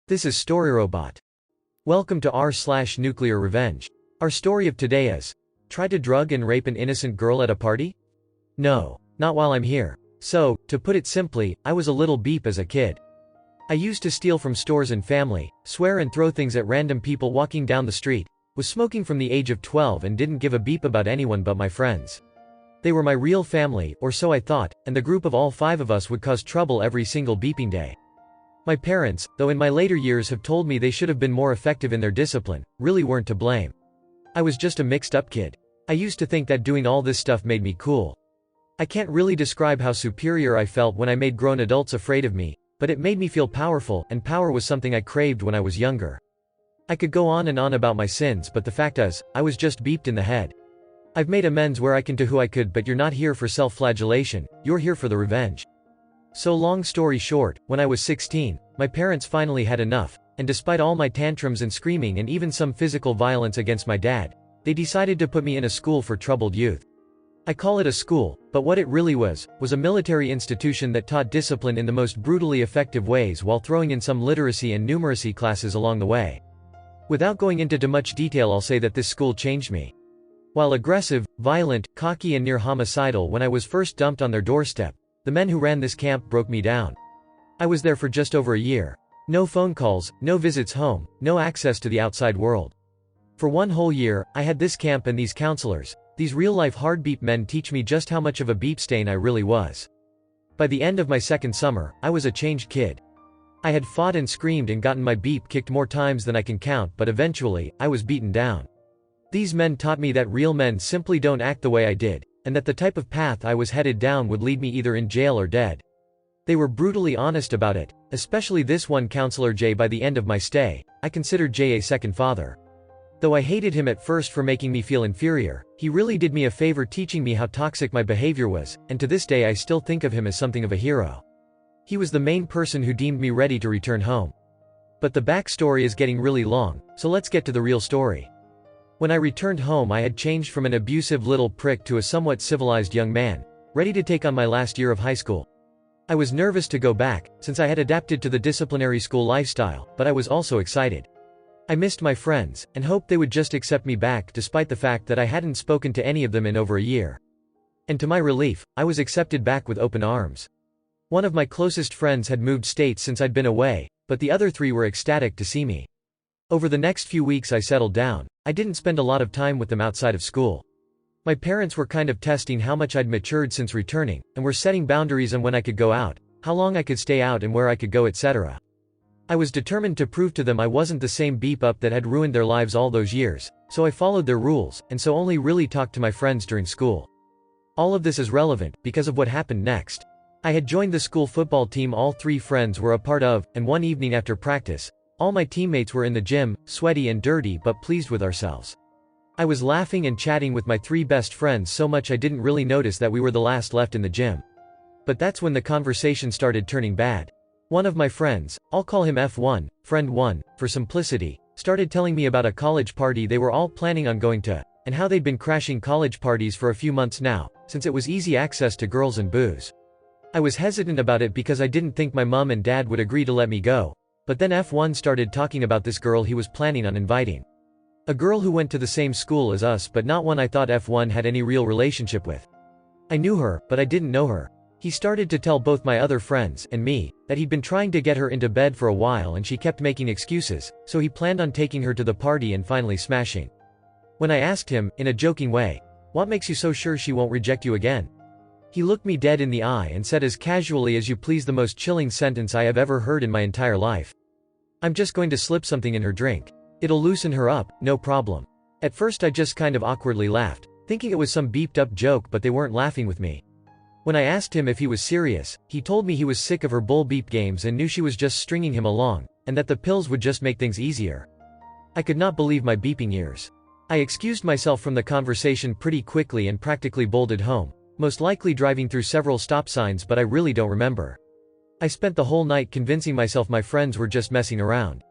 This is StoryRobot. Welcome to r/NuclearRevenge. Our story of today is, try to drug and rape an innocent girl at a party? No, not while I'm here. So, to put it simply, I was a little beep as a kid. I used to steal from stores and family, swear and throw things at random people walking down the street, was smoking from the age of 12 and didn't give a beep about anyone but my friends. They were my real family, or so I thought, and the group of all 5 of us would cause trouble every single beeping day. My parents, though in my later years have told me they should have been more effective in their discipline, really weren't to blame. I was just a mixed-up kid. I used to think that doing all this stuff made me cool. I can't really describe how superior I felt when I made grown adults afraid of me, but it made me feel powerful, and power was something I craved when I was younger. I could go on and on about my sins, but the fact is, I was just beeped in the head. I've made amends where I can to who I could, but you're not here for self-flagellation, you're here for the revenge. So long story short, when I was 16, my parents finally had enough, and despite all my tantrums and screaming and even some physical violence against my dad, they decided to put me in a school for troubled youth. I call it a school, but what it really was a military institution that taught discipline in the most brutally effective ways while throwing in some literacy and numeracy classes along the way. Without going into too much detail, I'll say that this school changed me. While aggressive, violent, cocky and near homicidal when I was first dumped on their doorstep, the men who ran this camp broke me down. I was there for just over a year. No phone calls, no visits home, no access to the outside world. For 1 whole year, I had this camp and these counselors, these real-life hard beep men teach me just how much of a beep stain I really was. By the end of my second summer, I was a changed kid. I had fought and screamed and gotten my beep kicked more times than I can count, but eventually, I was beaten down. These men taught me that real men simply don't act the way I did, and that the type of path I was headed down would lead me either in jail or dead. They were brutally honest about it, especially this one counselor Jay. By the end of my stay, I considered Jay a second father. Though I hated him at first for making me feel inferior, he really did me a favor teaching me how toxic my behavior was, and to this day I still think of him as something of a hero. He was the main person who deemed me ready to return home. But the backstory is getting really long, so let's get to the real story. When I returned home, I had changed from an abusive little prick to a somewhat civilized young man, ready to take on my last year of high school. I was nervous to go back, since I had adapted to the disciplinary school lifestyle, but I was also excited. I missed my friends, and hoped they would just accept me back despite the fact that I hadn't spoken to any of them in over a year. And to my relief, I was accepted back with open arms. One of my closest friends had moved states since I'd been away, but the other 3 were ecstatic to see me. Over the next few weeks I settled down. I didn't spend a lot of time with them outside of school. My parents were kind of testing how much I'd matured since returning, and were setting boundaries on when I could go out, how long I could stay out and where I could go, etc. I was determined to prove to them I wasn't the same beep up that had ruined their lives all those years, so I followed their rules, and so only really talked to my friends during school. All of this is relevant, because of what happened next. I had joined the school football team all 3 friends were a part of, and one evening after practice, all my teammates were in the gym, sweaty and dirty but pleased with ourselves. I was laughing and chatting with my 3 best friends so much I didn't really notice that we were the last left in the gym. But that's when the conversation started turning bad. One of my friends, I'll call him F1, friend 1, for simplicity, started telling me about a college party they were all planning on going to, and how they'd been crashing college parties for a few months now, since it was easy access to girls and booze. I was hesitant about it because I didn't think my mom and dad would agree to let me go. But then F1 started talking about this girl he was planning on inviting. A girl who went to the same school as us, but not one I thought F1 had any real relationship with. I knew her, but I didn't know her. He started to tell both my other friends, and me, that he'd been trying to get her into bed for a while and she kept making excuses, so he planned on taking her to the party and finally smashing. When I asked him, in a joking way, "What makes you so sure she won't reject you again?" He looked me dead in the eye and said as casually as you please the most chilling sentence I have ever heard in my entire life. "I'm just going to slip something in her drink. It'll loosen her up, no problem." At first I just kind of awkwardly laughed, thinking it was some beeped up joke, but they weren't laughing with me. When I asked him if he was serious, he told me he was sick of her bull beep games and knew she was just stringing him along, and that the pills would just make things easier. I could not believe my beeping ears. I excused myself from the conversation pretty quickly and practically bolted home, most likely driving through several stop signs, but I really don't remember. I spent the whole night convincing myself my friends were just messing around.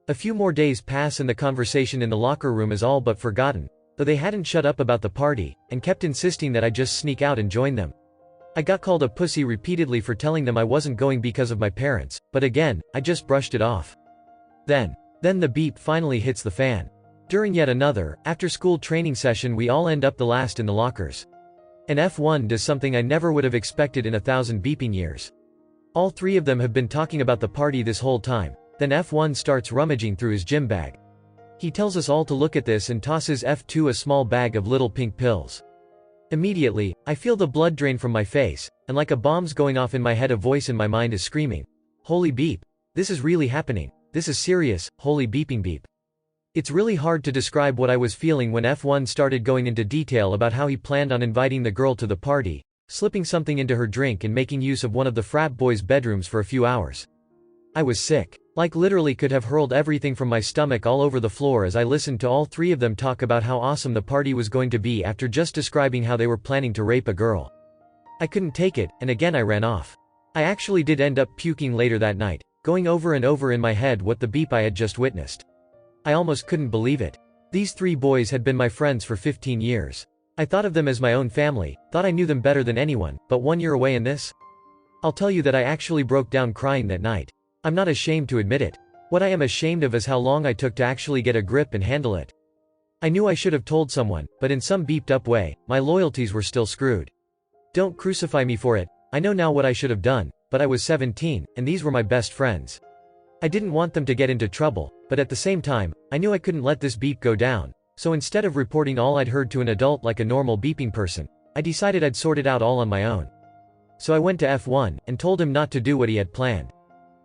A few more days pass and the conversation in the locker room is all but forgotten, though they hadn't shut up about the party, and kept insisting that I just sneak out and join them. I got called a pussy repeatedly for telling them I wasn't going because of my parents, but again, I just brushed it off. Then the beep finally hits the fan. During yet another, after-school training session we all end up the last in the lockers. And F1 does something I never would have expected in 1,000 beeping years. All three of them have been talking about the party this whole time, then F1 starts rummaging through his gym bag. He tells us all to look at this and tosses F2 a small bag of little pink pills. Immediately, I feel the blood drain from my face, and like a bomb's going off in my head a voice in my mind is screaming, "Holy beep! This is really happening, this is serious, holy beeping beep." It's really hard to describe what I was feeling when F1 started going into detail about how he planned on inviting the girl to the party, slipping something into her drink and making use of one of the frat boys' bedrooms for a few hours. I was sick. Like literally could have hurled everything from my stomach all over the floor as I listened to all three of them talk about how awesome the party was going to be after just describing how they were planning to rape a girl. I couldn't take it, and again I ran off. I actually did end up puking later that night, going over and over in my head what the beep I had just witnessed. I almost couldn't believe it. These three boys had been my friends for 15 years. I thought of them as my own family, thought I knew them better than anyone, but 1 year away in this? I'll tell you that I actually broke down crying that night. I'm not ashamed to admit it. What I am ashamed of is how long I took to actually get a grip and handle it. I knew I should have told someone, but in some beeped up way, my loyalties were still screwed. Don't crucify me for it, I know now what I should have done, but I was 17, and these were my best friends. I didn't want them to get into trouble, but at the same time, I knew I couldn't let this beep go down, so instead of reporting all I'd heard to an adult like a normal beeping person, I decided I'd sort it out all on my own. So I went to F1, and told him not to do what he had planned.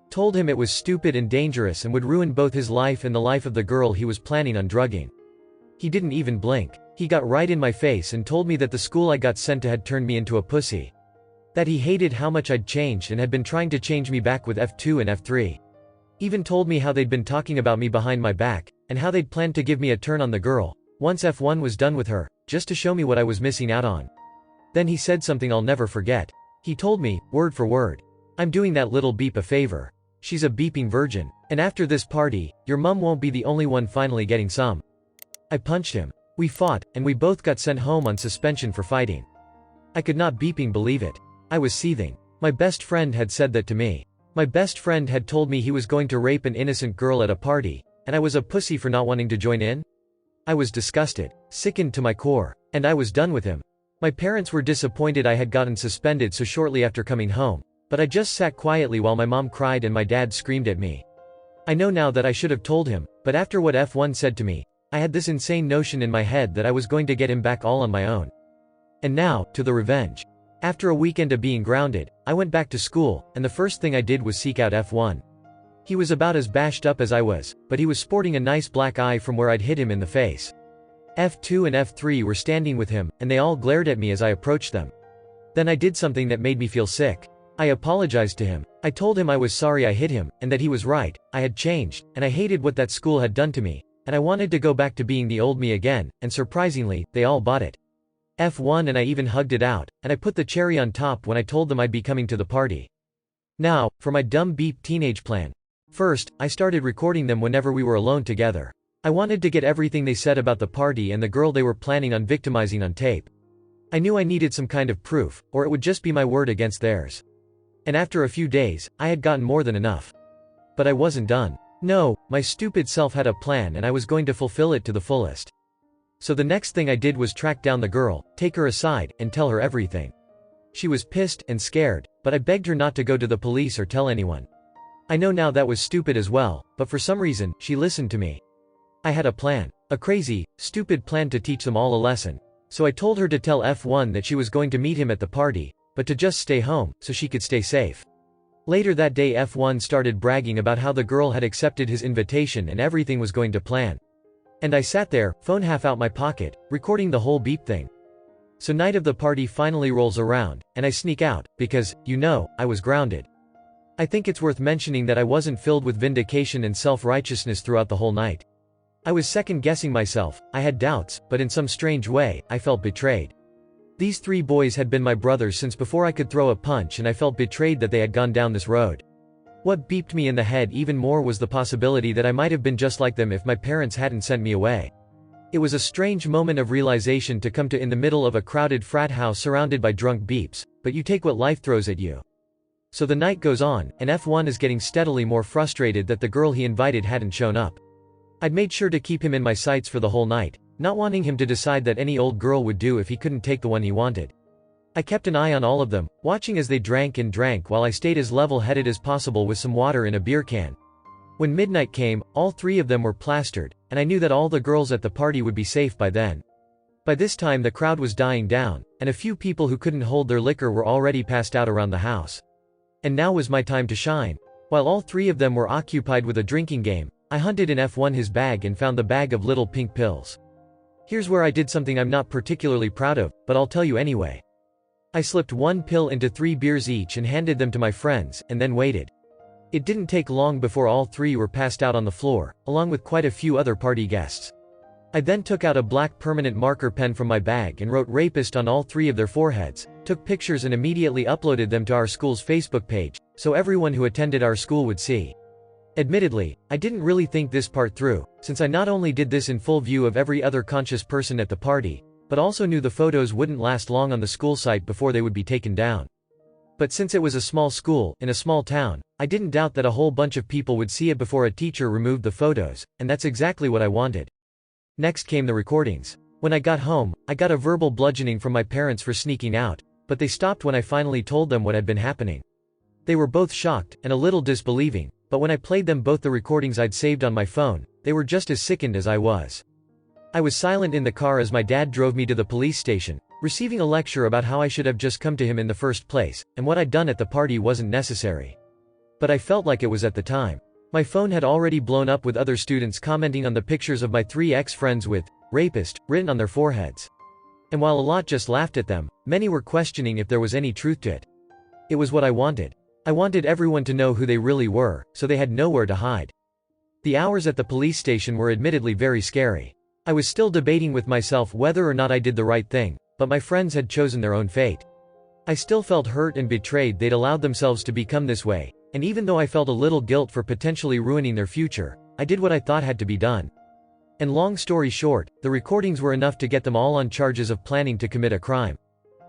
Told him it was stupid and dangerous and would ruin both his life and the life of the girl he was planning on drugging. He didn't even blink. He got right in my face and told me that the school I got sent to had turned me into a pussy. That he hated how much I'd changed and had been trying to change me back with F2 and F3. Even told me how they'd been talking about me behind my back, and how they'd planned to give me a turn on the girl, once F1 was done with her, just to show me what I was missing out on. Then he said something I'll never forget. He told me, word for word, "I'm doing that little beep a favor. She's a beeping virgin. And after this party, your mum won't be the only one finally getting some." I punched him. We fought, and we both got sent home on suspension for fighting. I could not beeping believe it. I was seething. My best friend had said that to me. My best friend had told me he was going to rape an innocent girl at a party, and I was a pussy for not wanting to join in? I was disgusted, sickened to my core, and I was done with him. My parents were disappointed I had gotten suspended so shortly after coming home. But I just sat quietly while my mom cried and my dad screamed at me. I know now that I should have told him, but after what F1 said to me, I had this insane notion in my head that I was going to get him back all on my own. And now, to the revenge. After a weekend of being grounded, I went back to school, and the first thing I did was seek out F1. He was about as bashed up as I was, but he was sporting a nice black eye from where I'd hit him in the face. F2 and F3 were standing with him, and they all glared at me as I approached them. Then I did something that made me feel sick. I apologized to him. I told him I was sorry I hit him, and that he was right, I had changed, and I hated what that school had done to me, and I wanted to go back to being the old me again, and surprisingly, they all bought it. F1 and I even hugged it out, and I put the cherry on top when I told them I'd be coming to the party. Now, for my dumb beep teenage plan. First, I started recording them whenever we were alone together. I wanted to get everything they said about the party and the girl they were planning on victimizing on tape. I knew I needed some kind of proof, or it would just be my word against theirs. And after a few days, I had gotten more than enough. But I wasn't done. No, my stupid self had a plan and I was going to fulfill it to the fullest. So the next thing I did was track down the girl, take her aside, and tell her everything. She was pissed and scared, but I begged her not to go to the police or tell anyone. I know now that was stupid as well, but for some reason, she listened to me. I had a plan. A crazy, stupid plan to teach them all a lesson. So I told her to tell F1 that she was going to meet him at the party, but to just stay home, so she could stay safe. Later that day F1 started bragging about how the girl had accepted his invitation and everything was going to plan. And I sat there, phone half out my pocket, recording the whole beep thing. So night of the party finally rolls around, and I sneak out, because, you know, I was grounded. I think it's worth mentioning that I wasn't filled with vindication and self-righteousness throughout the whole night. I was second-guessing myself, I had doubts, but in some strange way, I felt betrayed. These three boys had been my brothers since before I could throw a punch and I felt betrayed that they had gone down this road. What beeped me in the head even more was the possibility that I might have been just like them if my parents hadn't sent me away. It was a strange moment of realization to come to in the middle of a crowded frat house surrounded by drunk beeps, but you take what life throws at you. So the night goes on, and F1 is getting steadily more frustrated that the girl he invited hadn't shown up. I'd made sure to keep him in my sights for the whole night, not wanting him to decide that any old girl would do if he couldn't take the one he wanted. I kept an eye on all of them, watching as they drank and drank while I stayed as level-headed as possible with some water in a beer can. When midnight came, all three of them were plastered, and I knew that all the girls at the party would be safe by then. By this time the crowd was dying down, and a few people who couldn't hold their liquor were already passed out around the house. And now was my time to shine. While all three of them were occupied with a drinking game, I hunted in F1 his bag and found the bag of little pink pills. Here's where I did something I'm not particularly proud of, but I'll tell you anyway. I slipped one pill into 3 beers each and handed them to my friends, and then waited. It didn't take long before all three were passed out on the floor, along with quite a few other party guests. I then took out a black permanent marker pen from my bag and wrote rapist on all three of their foreheads, took pictures and immediately uploaded them to our school's Facebook page, so everyone who attended our school would see. Admittedly, I didn't really think this part through, since I not only did this in full view of every other conscious person at the party, but also knew the photos wouldn't last long on the school site before they would be taken down. But since it was a small school, in a small town, I didn't doubt that a whole bunch of people would see it before a teacher removed the photos, and that's exactly what I wanted. Next came the recordings. When I got home, I got a verbal bludgeoning from my parents for sneaking out, but they stopped when I finally told them what had been happening. They were both shocked, and a little disbelieving, but when I played them both the recordings I'd saved on my phone, they were just as sickened as I was. I was silent in the car as my dad drove me to the police station, receiving a lecture about how I should have just come to him in the first place, and what I'd done at the party wasn't necessary. But I felt like it was at the time. My phone had already blown up with other students commenting on the pictures of my 3 ex-friends with rapist written on their foreheads. And while a lot just laughed at them, many were questioning if there was any truth to it. It was what I wanted. I wanted everyone to know who they really were, so they had nowhere to hide. The hours at the police station were admittedly very scary. I was still debating with myself whether or not I did the right thing, but my friends had chosen their own fate. I still felt hurt and betrayed they'd allowed themselves to become this way, and even though I felt a little guilt for potentially ruining their future, I did what I thought had to be done. And long story short, the recordings were enough to get them all on charges of planning to commit a crime.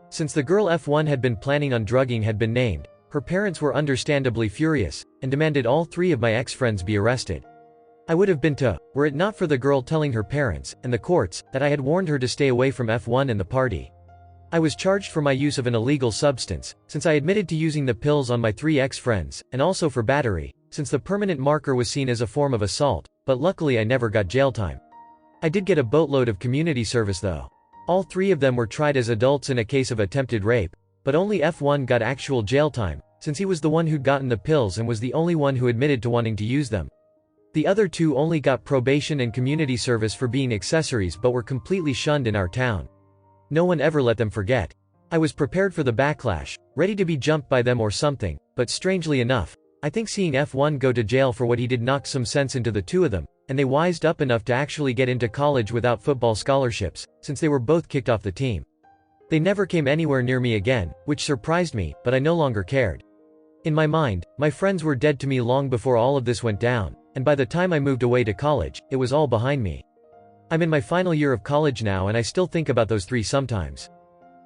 Since the girl F1 had been planning on drugging had been named, her parents were understandably furious, and demanded all 3 of my ex-friends be arrested. I would have been too, were it not for the girl telling her parents, and the courts, that I had warned her to stay away from F1 and the party. I was charged for my use of an illegal substance, since I admitted to using the pills on my 3 ex-friends, and also for battery, since the permanent marker was seen as a form of assault, but luckily I never got jail time. I did get a boatload of community service though. All 3 of them were tried as adults in a case of attempted rape, but only F1 got actual jail time, since he was the one who'd gotten the pills and was the only one who admitted to wanting to use them. The other 2 only got probation and community service for being accessories but were completely shunned in our town. No one ever let them forget. I was prepared for the backlash, ready to be jumped by them or something, but strangely enough, I think seeing F1 go to jail for what he did knocked some sense into the 2 of them, and they wised up enough to actually get into college without football scholarships, since they were both kicked off the team. They never came anywhere near me again, which surprised me, but I no longer cared. In my mind, my friends were dead to me long before all of this went down, and by the time I moved away to college, it was all behind me. I'm in my final year of college now and I still think about those 3 sometimes.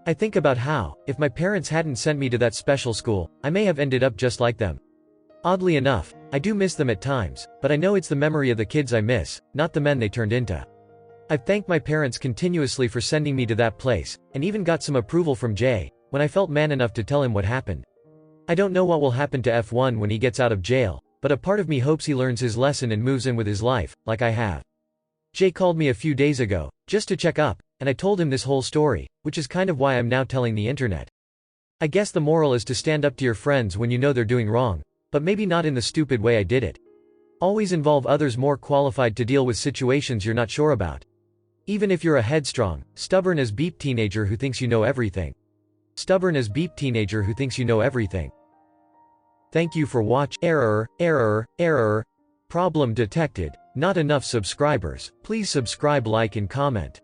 I think about how, if my parents hadn't sent me to that special school, I may have ended up just like them. Oddly enough, I do miss them at times, but I know it's the memory of the kids I miss, not the men they turned into. I've thanked my parents continuously for sending me to that place, and even got some approval from Jay, when I felt man enough to tell him what happened. I don't know what will happen to F1 when he gets out of jail, but a part of me hopes he learns his lesson and moves in with his life, like I have. Jay called me a few days ago, just to check up, and I told him this whole story, which is kind of why I'm now telling the internet. I guess the moral is to stand up to your friends when you know they're doing wrong, but maybe not in the stupid way I did it. Always involve others more qualified to deal with situations you're not sure about. Even if you're a headstrong, stubborn as beep teenager who thinks you know everything. Stubborn as beep teenager who thinks you know everything. Thank you for watching. Error. Problem detected. Not enough subscribers. Please subscribe, like and comment.